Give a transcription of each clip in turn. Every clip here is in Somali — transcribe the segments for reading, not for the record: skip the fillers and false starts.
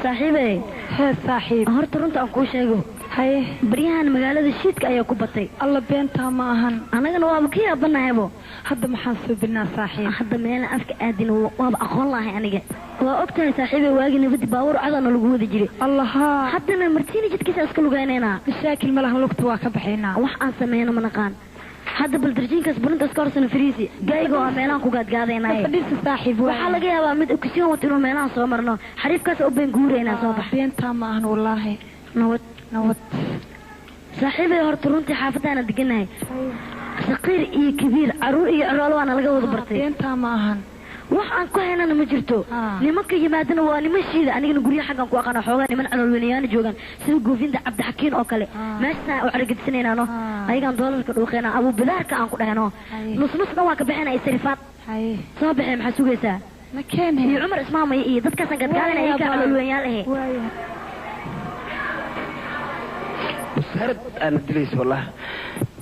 صاحبي هي صاحب هرت رنت aan ku sheego hay bariyahan magaalada shiidka ayaa ku batay alla beenta ma ahan anagana waa ka yaabanaaybo hadda maxaan soo binaa saaxiib hadda meel afka aadin waa aqoon lahayn aniga waa ogtahay saaxiibay waagi nabad baawur cadana lagu wada jiray allah hadda martiina jidkiisa iska lugaynayna mashaakil ma lahan lugta waa ka baxayna wax aan sameeyno ma naqaan hadda bal darjiinkaas burinta iska horsan fariisi gaygo waa meelaan ku gaadgaadaynaay fadhiisa saaxiib waxa laga yaabaa mid oksiyoon wato inuu meelaan soo marno xariifkaas u been guureynaa soo bax beenta ma ahan wallahi nabad saaxiibay horta runtii xaafadana deganahay saqiir iyo kabiir caruur iyo ciroolo waana laga wada bartay beenta ma ahan wax aan ku haynana ma jirto nimanka yimaadana waa niman shiida anigana guryaha xaggan ku aqaan xoogaa niman calool weynayaan joogan sida goofinta cabdi xakiin oo kale meesha oo argagixisanaynaa ayagan doolarka dhuuqeena abu bilaarka aan ku dhahno nus waa ka bixinay sarifaad soo baxay maxaa sugaysaa ma keenay iyo Umar Ismaamay iyo dadkaas gadgaadanay ka calool weynayaan وسهرت أنا دليس والله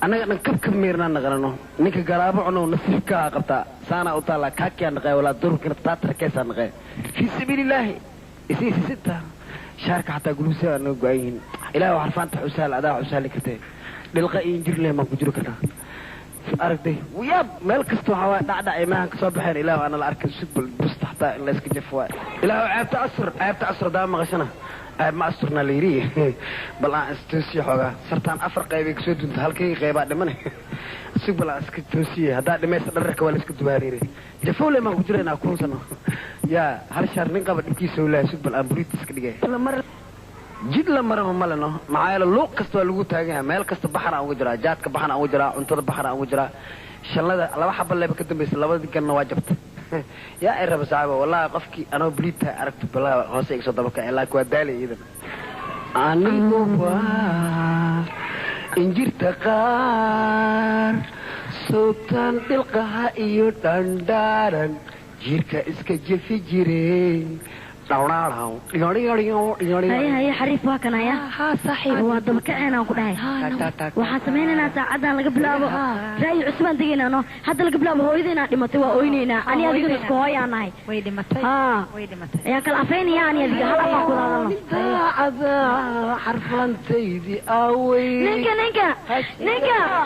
أنا كب ميرنا نغرنو نيك جرابو عنو نسيبك قبتا سانا أطالع كاكي نغاي ولا دور كنا تاتر كيسا نغاي في سبيل الله يسي ستة شارك حتى قلوسي أنو قاين إله وحرفان تحسال أداء حسال كتير dhilqa iyo injir leh maan ku jiri karnaa aragtay wiyaab meel kasta waxaa waay dhacdhac imahan kasoo baxeen ilaah ana la arkay sibal busta xataa in la iska jaf waay ilaah ceebta asr daa maqashana ceeb ma asturna la yidhi bal aan istoosiye xoogaa sartaan 4 qaybay kasoo dunta halkay qaybaa dhimane si bal aan iska toosiye haddaa dhimaysa dhararka waa la iska dubaariire jafowle maan ku jiraynaa kuunsano yaa hal shaar nin qaba dhibkiisa u lahay si bal aan buriid iska dhigay jid la maraba maleno maxaa yeele luuq kasta waa lagu taagan yahay meel kasta baxar aan uga jiraa jaadka baxar aan uga jiraa cuntada baxar aan uga jiraa shalada 2 xabba leeba ka dambaysa 2 ganna waa jabta yaa ay raba saacaba wallahi qofkii anoo bliita aragto balaa hoose iga soo dabaka ilaa kuwa daalay iidan anigu waa injirta qaar sultan dhilqaha iyo dhandhaaran jirka iska jefi jireen هي حريف واكنا يا صحيح هو دبكعين أنا كده وحاسمين أنا ساعدنا لقبلابه رأي عثمان دقينا أنا هذا لقبلابه هو إذا نادي متوا أوينينا أنا أديك نسكوي أنا هاي ويدي متى يا كلافين يعني أديك هلا ما كنا هذا حرف لنتيدي أوي نيكا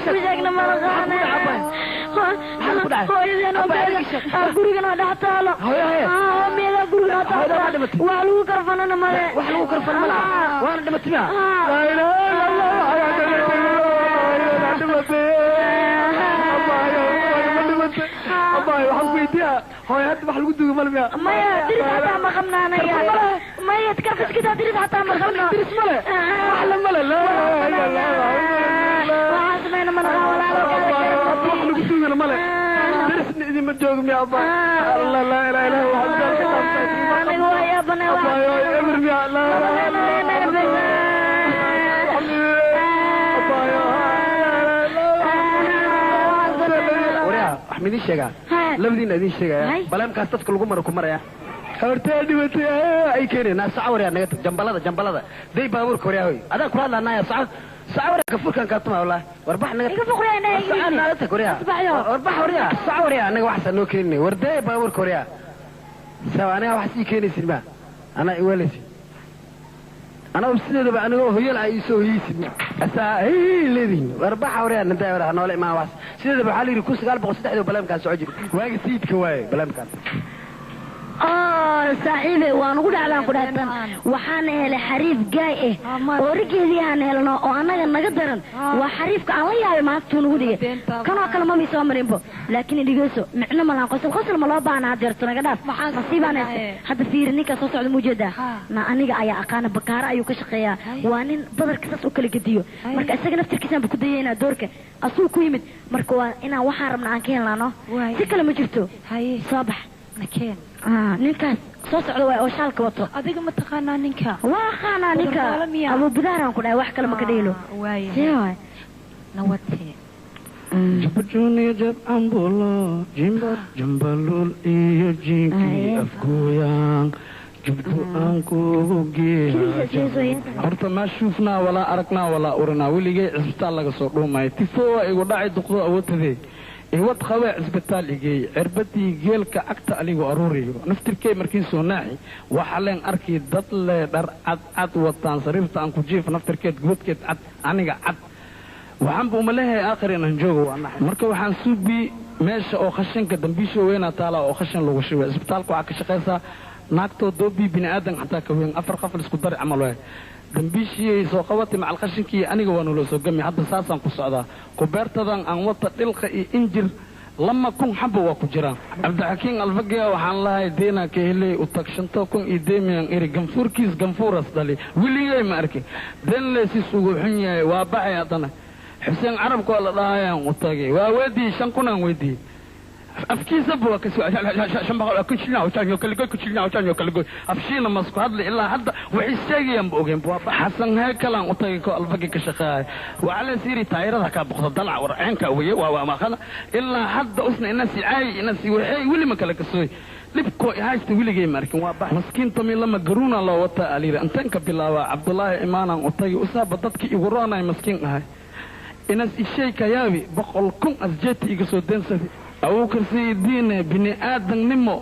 شيخنا مرغانا gurigana dhaxtaalo meela guriga dhaxtaalo waa lagu karfanana male wax lagu karfan mala waana dhimatay أباي وحنا بيتيا هاي هاد ما حلو دوغ مالميا مايا درس حتى ما خمنا يا مايا تكفش كده درس حتى ما خمنا درس ماله أحلى ماله لا وعازمين من غاولا أباي حلو دوغ ماله درس نيجي متجوج يا أباي الله لا إله إلا هو أنا هو يا بنا أباي أمرني لا أحمد الشجع لمدين هذه الشجع بلام كاستك كل جمرة كمرة هرتادي بتي أي كيري ناس عوري أنا جنبلا ده بابور كورياوي هذا كل هذا نايا سعوري كفور كان كاتما والله وربح نجت كفور أنا سعنا لا كوريا وربح وريا سعوري أنا واحد سنو كيرني ورده بابور كوريا سوا أنا واحد كيرني سينما أنا إيوالسي أنا وسيدة بقى أنا هي العيسو هي سيدنا أسا هي الذي وربح وريا نداي ورا نولي ما واس سيدة بحالي ركوس قال بقصد حدو بلام كان سعودي واجي سيد كواي بلام كان صاحبي وانا قد على قداتن وحان هلي حريف جاي ورجلي هان هلنا وانا نقدرن وحريفك الله يا ما تنودي كانوا كلمه ميسومرين بو لكن ديغسو معنا ما قسم خسر ما لو بانا ديرتنا غداف نصيبانا هذا فيرني كسو سocod muujada ma aniga ayaa aqaana bakaara ayuu ka shaqeeyaa waa nin badarka saas u kala gediyo marka isaga naftirkiisa ku dayayna doorka asuu ku yimid marka waa inaan waxa rabna aan ka helnaano si kale ma jirto sabax nakeen ninkaas soo socdo way oo shaalka wato adiga ma taqaanaa ninka waa qaana ninka abu budaaran ku dhaay wax kale ma ka dheelo waay nawatee jabjuni jab ambulo jimbalul iyo jinki afgoyan jabdu anku geeya horta ma shufnaa wala aragnaa wala urna wiligay cisbitaal laga soo dhuumay tifoo igu dhacay duqdo awoodtay wad qabay cisbitaal igay cirbadii geelka agta aligu aruuriyo naftirkay markii soo naaxi waxa leen arkay dad le dhar cad wataan sariirta aan ku jiif naftirkeed gubadkeed cad aniga cad waxaan buu malahay aakhirina joogo waana marka waxaan suubi meesha oo khashinka dambiisho weena taala oo khashin lagu shubay cisbitaalku waxa ka shaqeysaa naagto doobi bini aadan xataa ka weyn 4 qafal isku dar amal way dambiishii soo qabatay macal khashinkii aniga waan loo soo gamay hadda saasan ku socdaa ku beertadan aan wata dhilqa iyo injir lama kun xabo waa ku jiraan abdaxakiin alfagiya waxaan lahay deena ka helay u tagshanto kun iyo deemiyan eri ganfuurkiis ganfuuras dali wiligay ma arkin den leesi sugu xun yahay waa baxay hadana xuseen carabku la dhaayaan u tagay waa weedii 5 kun aan weedii afkiisa buu ka soo shanbaqo ku jilnaa oo taanyo kala goy afshiina masku hadla ilaa hadda wixii sheegayaan boogeen buu xasan heekalan u tagay ko alfagi ka shaqaay waxa siiri taayirada ka boqdo dalac warceenka weeye waa ma qana ilaa hadda usna inasi caay inasi waxay wili ma kala kasooy libko haysta wiligay markin waa bax maskiin tami lama garuuna loo wata aliira intan ka bilaaba abdullaahi imaanan u tagay usaaba dadkii igu roonay maskiin ahay inas ishay kayaabi 100,000 asjeeti iga soo densadi abuukar saydiine bini aadannimo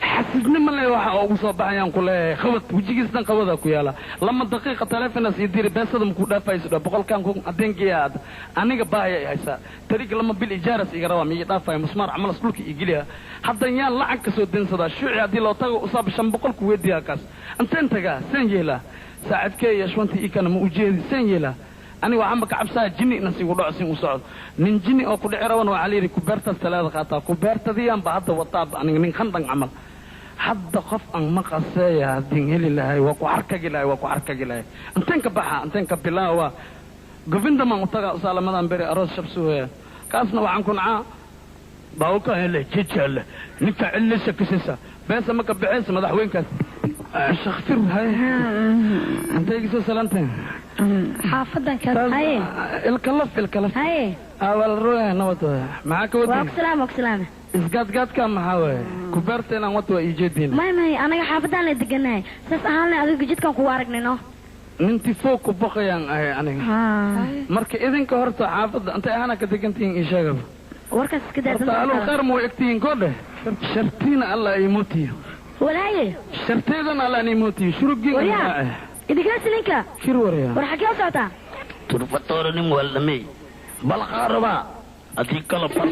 xasidnimo leh waxa ugu soo baxayaan ku leeyahay qabad wajigiisdan qabada ku yaala lama daqiiqa telefonas idiri beesada ku dhaafayso 100,000 adengiyaad aniga baahaya haysa tariiq lama bil ijaaras iga rabaa miyi dhaafay musmar amal sulki igiliya hadda yaan lacag ka soo densada shuuci hadii loo tago usab 500 ku weydiya kaas anteen taga san yeela saacadkee yashwanti ikana ma ujeedi san yeela aniga waxaan ka cabsaa jinni nasigu dhacsin u socdo nin jinni oo ku dhici rawan waxa leeyahay ku beerta talaada qaata ku beertadiyaan ba hadda wataab aniga nin khandan amal hadda qof aan maqasaya hadin heli lahay waa ku harkagi lahay anteen ka baxa anteen ka bilaawa govinda ma utaga salamadan bari aroos shabsuwe kaasna waxaan ku nacaa baawka hele jijal ninka cilisa kisisa beesa ma ka bixis madaxweynkaas shakhfir hay antay giso salaanteen xaafadan ka hay ilkalaf hay awal ruuxa nabado maxaa ka wada waqsalaam isgaadgaadka maxaa weeye ku beerteena wad waa ijeedin may anaga xaafadan la deganahay saas ahaan adiga jidkan ku aragnayno ninti foo ku baqayaan ay aniga marka idinka horta xaafada intay ahana ka degantiin ishaga warkaas iska daadan taalo qaar mo egtiin goode shartina alla ay mootiyo walaaye sharteedana alla ay mootiyo shurugin idigaas ninka shir waraya war xagee socota turfatooranin waldamay bal qaaraba adii kala bas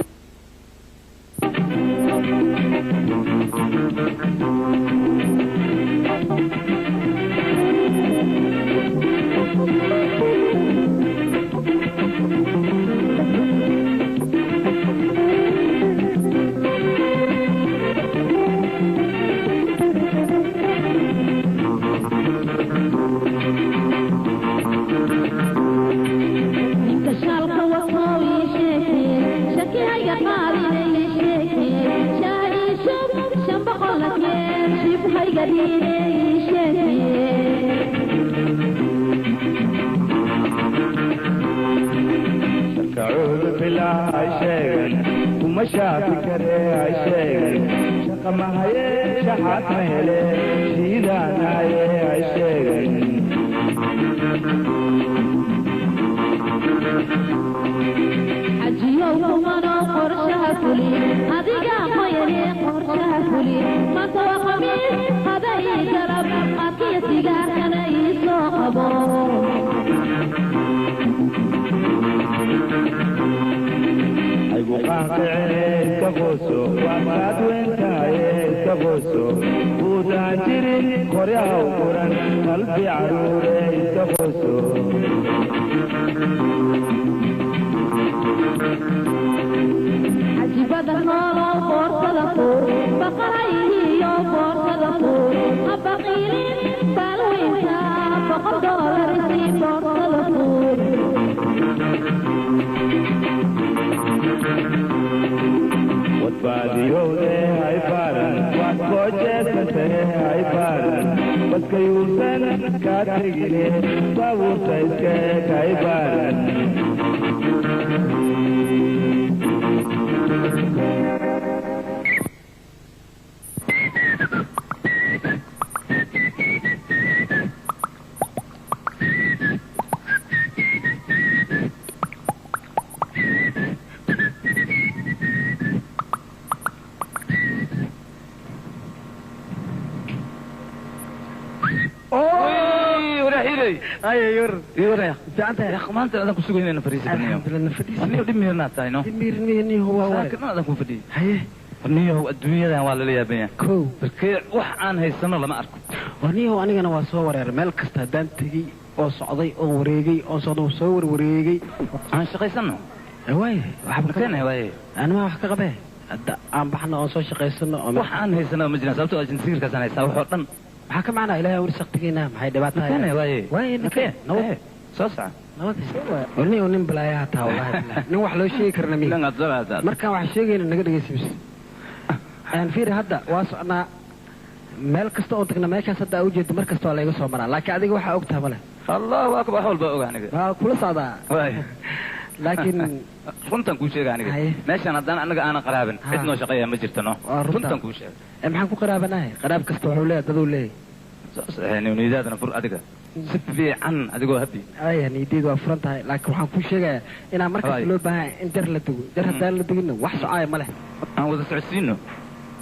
شافي كريه عشيق شقما هي شحات مهلي شيدانا هي عشيق حجيو كمانو قرشها كلي هذيقا خيري قرشها كلي ما سوى قميص هذا يجرب أكي سيجار كان يسوقبو وقاطعين كفوسو وامراد وانتهاين كفوسو ودانجرين قرية وقران قلبي عرورين كفوسو عجيبة دخالة وفورسة لفور بقرأيه وفورسة لفور أبقيلين فالوينتا فقر دولار سي فورسة لفور واديوده هاي فارن واسكوجته هاي فارن بس كيوسن كاتريني باوسايك هاي فارن اي يور يا انت يا اخي ما انت اذا كنت سوينا فريسه الحمد لله فريسه اني دميرنا تاينو دميرني هو لكن انا كنت فدي هي وني هو الدنيا waa la leeyahay كو balkee wax aan haysano lama arko وني هو anigana waa soo wareer meel kasta hadaan tagay oo socday oo wareegay oo soo wareegay aan shaqaysano way waxa keenay way ana ma wax ka qabay hadda aan baxno oo soo shaqaysano oo wax aan haysano ma jiraan sababtoo ah jinsiirka sanaysa wax dhan waxa ka macna ilaahay warsaqtigeena maxay dhibaataa keenay way nakee nabad soo sax nabad وني ونين بلايا taa wallahi nin wax loo sheegi karna mi marka wax sheegayna naga dhageysay aan fiir hadda waa socnaa meel kasta oo tagna meeshaas hadda u jeedo mar kasta waa laga soo maraa laakiin adiga waxa ogtaa male Allahu akbar walba og aniga waa kula socdaa way laakiin runtan ku sheeg aniga meeshan haddaan anaga aan qaraabin cid noo shaqeeya ma jirtano runtan ku sheeg maxaan ku qaraabanahay qaraab kasta wuxuu leeyahay dad uu leeyahay nidaadna fur adiga سبي عن أدقوا هبي يعني يديد وفرنتها لكن وحن كل شيء أنا مركز لو بها إن در لدو در هذا لدو إنه وحش عاي مله أنا وذا سعسينه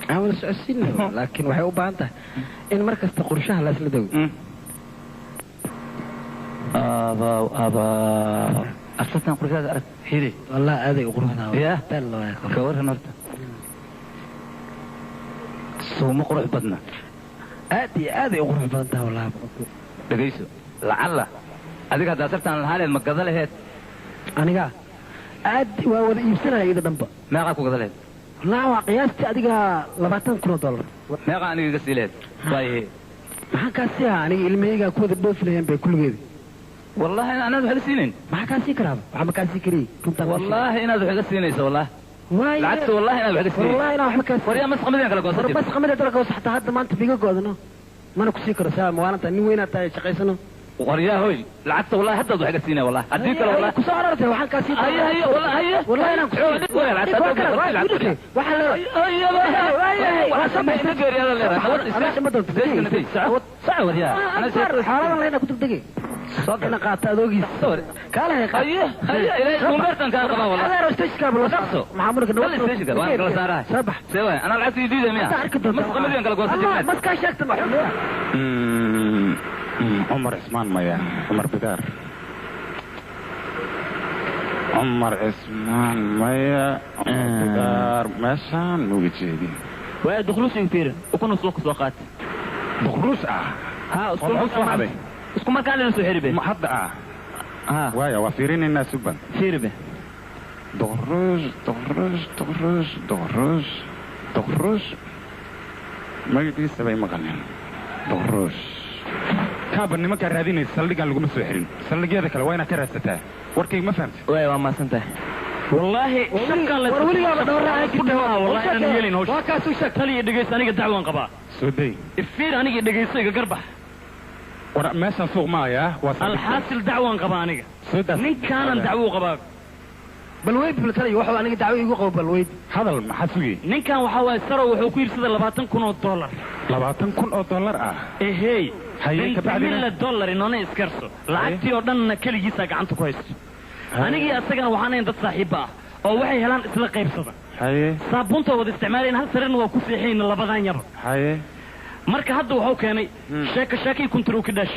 أول سعسينه لكن وحي أوبا أنت إن مركز تقرشها لا لدو أبا أصلاً قرشها حيري والله هذا يقولونها يا تلا يا كورها نرتا سو مقرح بدنا هذه يقولون بنتها والله دقيسو لعل أديك هذا صرت عن الحالة المقدلة هيت أنا قا أدي وأود يبصرها إذا دمبا ما قاكو قدلة لا وقياستي أديك $200 ما قا أنا قصيلة باي ما كاسيها أنا الميجا كود الدوف لين بكل جدي والله أنا ذو حلسينين ما كاسي كراب ما كاسي كري كنت والله أنا ذو حلسينين والله لعدت والله أنا ذو حلسينين والله أنا وحنا كاسي وريا مسخ مدين كلا قوس بس قمنا ترى قوس حتى هذا ما أنت بيجا قوسنا ما نكسي كرسا ما أنا تاني وين أتى شقيسنا وريا هوي لعدت والله حتى ذو حلسينين والله أديك والله كسارة وحنا كاسي هيا والله أنا كسي ولا لعدت وحنا هيا أنا سمع نقر يا الله أنا سمعت ساعة وريا أنا حرام الله أنا كنت بدقي صدق أنا قاعد أدوقي صور كله هيا إلى كونفرتن كان قبل والله هذا رستيش قبل نفسه محمود كده ولا ستيش قبل وانا كلا سارة سبح سوى أنا لعبت جديدة مياه مسخ مليون كلا قوس بس كان شكت محمود عمر عثمان مايا عمر بدار عمر عثمان مايا بدار ماشان موجودين ودخلوش يفير وكنا سوق سوقات دخلوش ها اسكو ما كان لنسو حربه ما حد ها وايا وفيرين الناس سبا حربه دغروش ما يدري سبعي مغنين دغروش كابر نما كان رادين سلقان لقوم سوحرين سلقي هذا كلا وين كرستها وركي ما فهمت وايا ما سنته والله شكا لا ورولي ما دور رايك والله انا يلين هوش واكاسو شك تلي دغيس انيga dacwan qaba سودي ifir aniga dhageysayga garbax ورا ماشان سوق مايا الحاصل دعوان قبا aniga سودا nin kaanan dacwo qaba balweyd bilkay waxa aniga dacwo igu qabo balweyd هذا ما حسوي ninkan waxa way saro wuxuu ku yirsaday $20,000 $20,000 hey هي كبعدين $1,000 inoo iskarso lacagtii oo dhan kaligiisa gacanta ku haysto anigii asagana waxaan in dad saaxiib ah oo waxay helaan isla qaybsada هي saabunta wada isticmaaleen hal sarin waa ku fiixeen labadan yar هي marka hadda wuxuu keenay sheeko kuntur ka dhash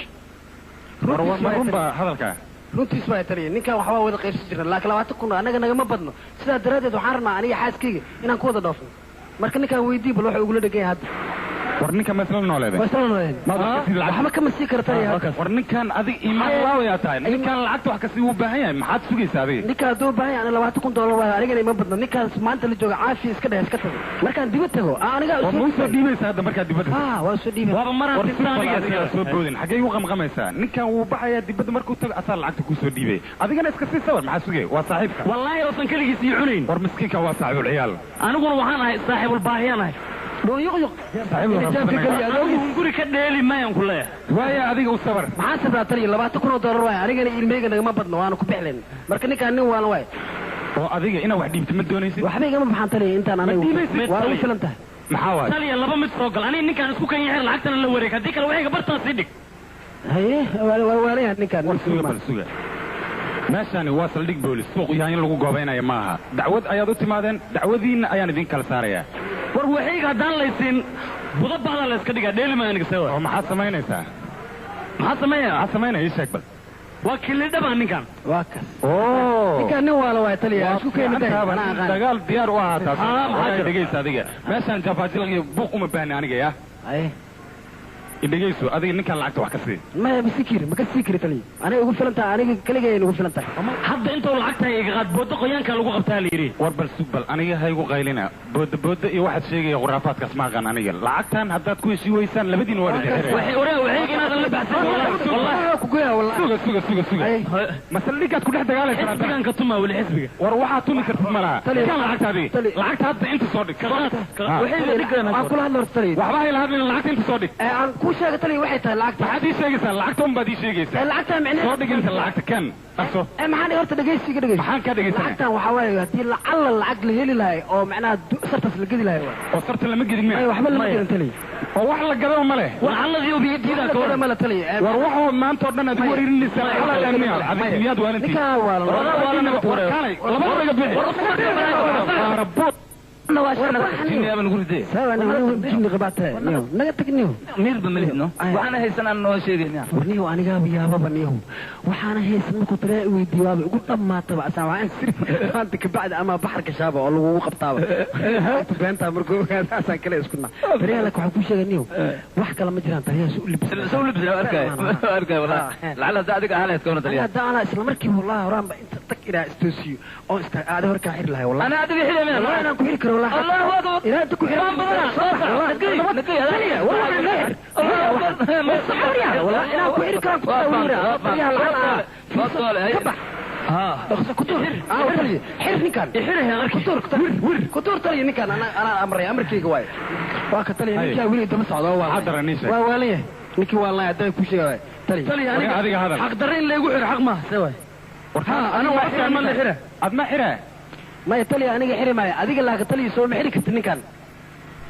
marba hadalka runtii isma tariye ninka waxa wada qaybsan jiray laakiin 20,000 anaga naga ma badno sida daraadeed waxaan rabnaa aniga xaaskayga inaan ku wada dhoofno marka ninka weydii bal waxa ugu la dhagay hadda warninka maslan nooleeday waxba kama sii kartay warninkan adig iimaan laawayaa tahay ninkan lacagta wax kasii u baahan yahay maxaad sugaysaa adiga ninka haduu baahan yahay $20,000 waa anigana ima badno ninkaas maanta la jooga caafi iska dhahay iska tago markaan dibad tago aniga soo dhiibaysaa hadda markaad dibadda waa soo dhiibay waaba maraan aniga soo boodin xagee u qamqamaysaa ninkan wuu baxayaa dibadda markuu tago asaa lacagta ku soo dhiibay adigana iska sii sawir maxaa sugay waa saaxiibka wallahi oosan kaligiis ii cunayn war miskiinka waa saaxiibul ciyaal aniguna waxaan ahay saaxiibul baahiyanahay يق guri ka dheeli mayan ku leeyahay waaya adiga u sabar maxaa sabraa taliya $20,000 waay anigana ilmeyga nagama badno waana ku bixleen marka ninkaan nin waala waay oo adiga inaa wax dhiibto ma doonaysid waxba igama baxaan taliya intaan aniga waa u filan tahay maxaa waay taliya laba mid soo gal aniga ninkaan isku kan yahay lacagtana la wareeg haddii kale waxayga bartaan sii dhig haye waalayaa ninkaan suga meeshani waa saldhig boolis suuq yahay in lagu goobaynayo maaha dacwad ayaad u timaadeen dacwadiinna ayaan idin kala saarayaa war waxayga haddaan laysiin buda baada la iska dhigaa dheeli maa aniga sewa oo maxaad samaynaysaa maxaa samaynaya ii sheeg bal waa kilidhaba ninkan waa kas ninkaan nin waala waay taliya isku keenay dagaal diyaar u ahaa taas waxaa dhegaysa adiga meeshaan jafaajil iyo buuq uma baahni aniga ya idhegayso adiga ninkaan lacagta wax ka sii maya ma ka sii kari taliya aniga ugu filan tahay aniga kaligay ugu filan tahay hadda intuu lacagta iga qaad booda qoyaanka lagu qabtaa la yidhi war bal sug bal aniga haygu qaylina booda iyo waxaad sheegaya khuraafaadkaas ma aqaan aniga lacagtan haddaad ku heshii weysaan labadiin waa waxayga inaadan la baxsan suga masaldhigaad ku dhex dagaalaysaa xisbigan ka tuma weli xisbiga war waxaad tumi kartid malaha kan lacagta adiga lacagta hadda inta soo dhig waxaan kula hadla horta taliya waxba hayla hadlina lacagta inta soo dhig ku sheega taliya waxay tahay lacagta maxaad ii sheegaysaa lacagta un baad ii sheegaysaa lacagta micnaheedu soo dhig inta lacagta kan aso maxaan horta dhageysiga dhageysi maxaan ka dhageysanaa lacagtan waxaa waaye haddii lacag la heli lahay oo macnaha sartas la gedi lahay oo sarta lama gedin miya waxba lama gedin taliya wax la gado ma leh waxalladii oo biyadiida ka wada ma la taliya war waxa maanta oo dhan aad waririnaysa xalal amniyaad adiyad waalantii ninka waa laba rabbo jinni qabaatay naga tagniyo midba malihno waxaana haysanaan noo sheegayna warniyo aniga biyaaba niyo waxaana haysan markuu tare weydiiyo ugu dhamaataba asaa waan sir maanta ka bacda ama baxarka shaaba oo lagu qabtaaba beenta markuu asaa kale isku na tariya la waxa ku sheegayniyo wax kala ma jiraan tariya soo libis arkay wala lacala daadiga ahaleed koona tariya hada ana isla markii wallahi horaan ba inta tag ila istoosiyo oo iska aad horka xir lahay wallahi ana adiga xilay wallahi ana ku xiri karo wallahi الله أكبر إلى أنت كحيل كتور تلي نكان أنا أمري كواي واك تلي نكان وين دم صعد وواليه نكي والله عدنا كل شيء تلي يعني حق درين اللي يقول حق ما سوى أنا واحد ما اللي حره أدنى حره ما يتلي أنا حري ما أديك الله كتلي يسوي محرك تنكان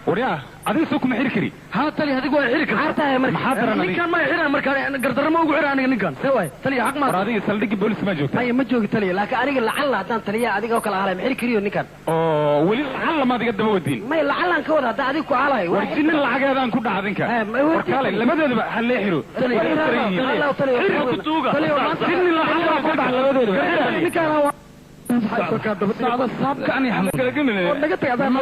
وريا أديك سوق محرك كري ها تلي هذيك واحد حرك حتى يا مركز نكان ما يحرى مركز أنا قدر ما أقول أنا نكان سوي تلي حق ما هذيك سلدك بوليس ما جوك ما يمجوك تلي لكن أنا لعل هذا تلي أديك وكل على محرك كريو نكان ولي لعل ما تقدم ودين ما لعل أنكور هذا أديك على ورجين اللعج هذا أنكون هذينك وركالي لما ده بقى حل يحرو تلي صابك أني حمد نقطع هذا ما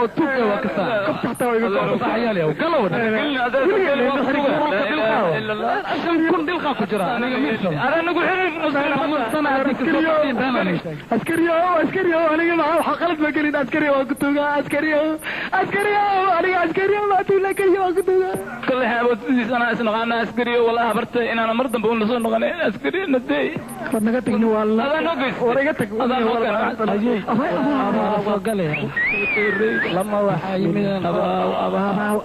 وتوك وكذا كنت حتى يقول صحيالي وقالوا عشان كل دلخة كجرا أنا نقول عسكري أنا معه حقلت مكاني عسكري وكتوجا عسكري أنا ما تقول لك يا كتوجا كل حاجة أنا أسمع أنا عسكري والله برت إن أنا مرض بقول لصون نغني عسكري ندي نقطع والله هذا نقص ورقتك لما waxaa yimid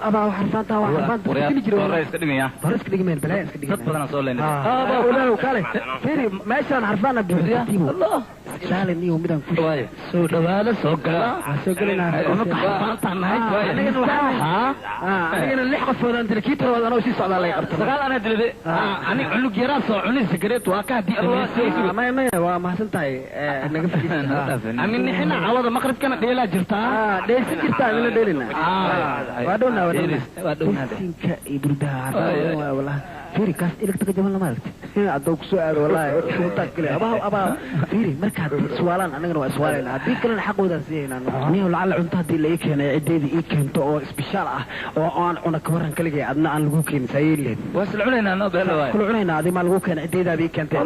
aba xarfaanta ورئيس كدمية فرس كدمين بلا اسك dad badan soo leeyahay walaalow kale fiiri meeshaan xarfaana buuxiya Allah saale niyo midaan ku dhawaay soo dhawaada soo galina anigana lix qofood aan dilkiita wada anoo si socdaa lay qabto sagaal ana dilade ani cunug yaraa soo cunay sigareet waa ka hadii ma waa mahadsantahay naga fadhiisana amin nixina awada maqribkana dheela jirtaa dheesi jirtaa ila dheelina waa dhowna sinka iburdaa wallahi fiiri kaas ilagta jaban lama aragtay adoo ku soo aado wallahi shunta kale aba fiiri markaad su'aalan anagana waa su'aalayna hadii kalena xaqooda siiyayna niyo lacala cunta hadii la keenay cideedi ii keento oo special ah oo aan cuna ka waran kaligay adna aan lagu keenin sayeelid wasal cunayna no beelo waay kul cunayna adii ma lagu keenay cideedaadi ii keentay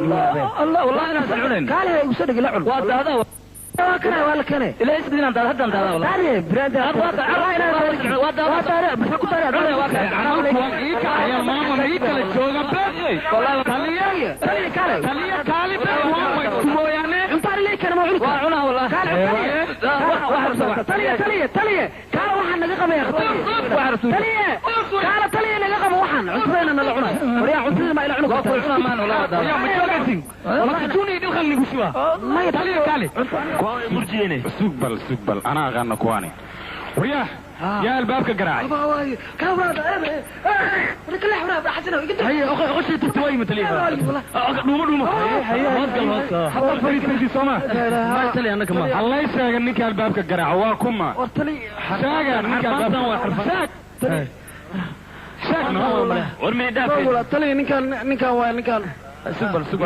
Allah wallahi ana sal cunayna kaale ay u soo dhigay la cun waa daada كنا ولا كنا لا يسدين أنت هذا أنت والله تاني براند واتاري بس كنت أنا يا ماما ميك الجوجا والله تالي كالي هو يعني أنت ليه كنا معلوك وعنا والله تالي كان واحد نجقم يا أخي تالي نجقم واحد عصبنا نلعنا وريا عصبنا ما يلعنك وعنا ما نولا يا مجلسين والله توني دي خلني بشوا ما يتالي كالي مرجيني سوق بل انا اغنى كواني ورياه يا الباب كقراعي كاميرا رك الاحمر حسنا هي غش تتوي مثلي دوما حضر فريد سوما ما تلي انا كمان الله يساق انك الباب كقراع واكما ورتلي شاق انك الباب شاق ورمي دافع تلي نكان سوق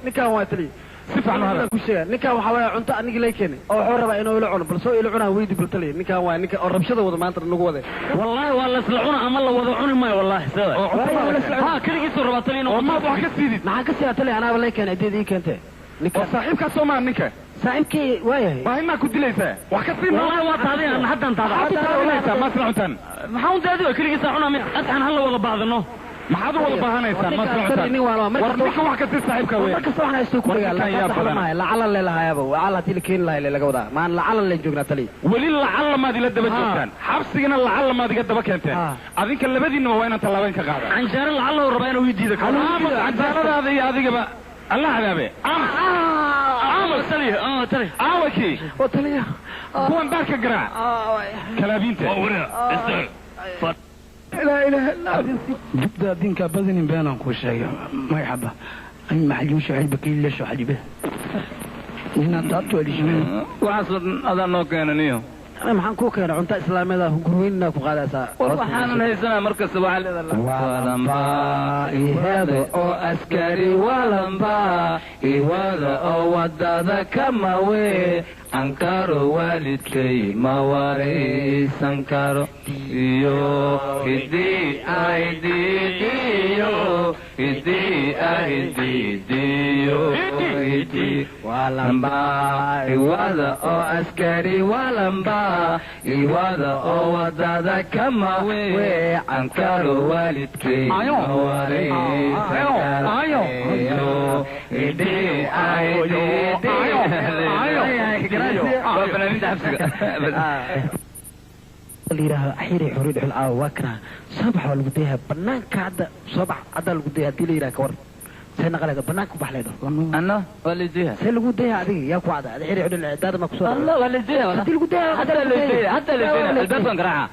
نكان واتلي سفعنا هذا كل شيء نكا وحواه عنتا أنيق ليكني أو حرب إنه يلعون بلسوا يلعونه ويدي قلتلي نكا الربشة وضع ما أنت النقوة والله والله سلعونه أما الله وضعوني ما والله سوى ها كل يسور رباطلين وما بوحك السيدي معك السيدي أنا ولا كان عديدي كنت نكا صاحبك سوما نكا صاحبك وايه ما هي ما كنت ليسا وحكسين والله وطالين أنا حتى انت حتى ليسا ما سلعتن محاول تأذيو كل يسعونه أسحن هلا وضع بعض النو maxaad wada baahanaysaa ma socotaan warka wax ka saaxiibka weey marka waxna isku ku yaala lacala leelahaayaba wala tii keen lahaay laga wadaa maan lacala leen joognaa tali wali lacala ma dila daba joogtaan xabsigana lacala ma diga daba keenteen adinka labadiina waa inaan talaaban ka qaada anjaar lacala oo rabayna uu diido anjaaradaada iyo adigaba Allah hadabe tali awaki oo tali kuwan barka garaa kalaabinta لا إله إلا الله جبت دينك بدني بينهم كل شيء ما يحبه أي محجوش علبك إلا شو حجبه هنا تعطوا لي شنو وحصل هذا نوكينا نيو أنا محن كوكا أنت إسلامي ذا هجرويننا فقالة وحنا هيسنا مركز صباح ولمبا هذا أو أسكري ولمبا هذا أو ودادا كما وي أنكارو والدكي ما واري سانكارو يو هدي أيدي ديو هدي أيدي ديو هدي ولمبا هذا أو أسكري ولمبا هذا أو ودادا كما وي أنكارو والدكي ما واري سانكارو هدي أيدي اللي أحيري حريد حل واكنا صبح ولا بديها بنانك عدا صبح عدا اللي بديها دي لي راكور سنة غلقة بنانك بحليده أنا ولا جيها سنة اللي بديها عادي يا قعدة أحيري حريد العداد مكسور الله ولا جيها ولا اللي بديها حتى اللي جيها حتى اللي جيها الباب انقرعها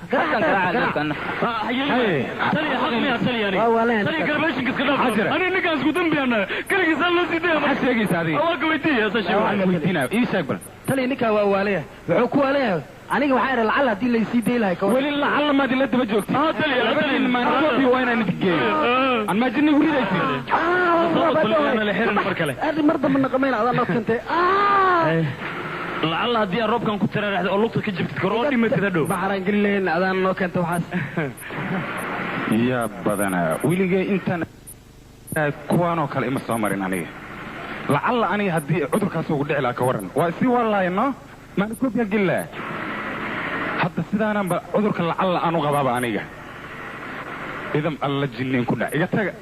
سلي حقني يا سلي يعني سلي قربشك كده أنا إنك أسكت بيانا كلك سلوا سيدي حاجة يجي سادي أواك ويتي يا سشيو أنا ويتينا إيش أكبر تلي نكا وواليه وعكوا عليه أنا وحير العلا دي اللي يسيدي لها كون ولي الله ما دي اللي تبجوك سلي ما نقول وين نتجي أنا ما جني ولي ذي أنا لحين مركله هذه مرضى من نقمين على النص أنت لعل هدي الروب كان كنت راح أقول لك كجبت كرودي ما كذا دو بحران قلين هذا النص كنت وحاس يا بدنا ولي أنت كوانو كلمة سامرين عليه لعل أنا هدي عذر كاسو قد على كورن وأسي والله إنه ما نكوب يقول له حتى سيدا أنا عذر لعل أنا غبابة أنا إذا الله جنين كنا إذا تجا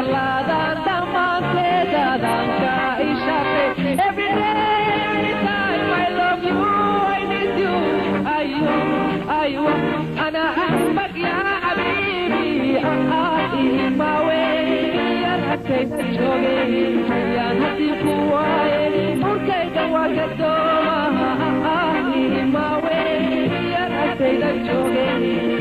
arladan dhammaanteedaadan ka ishaaqe every day every time I love you I need you أيوة أنا أحبك يا حبيبي ما وين يا هكيت شوقي يا هدي قواي مركي دواك الدوما ما وين يا هكيت شوقي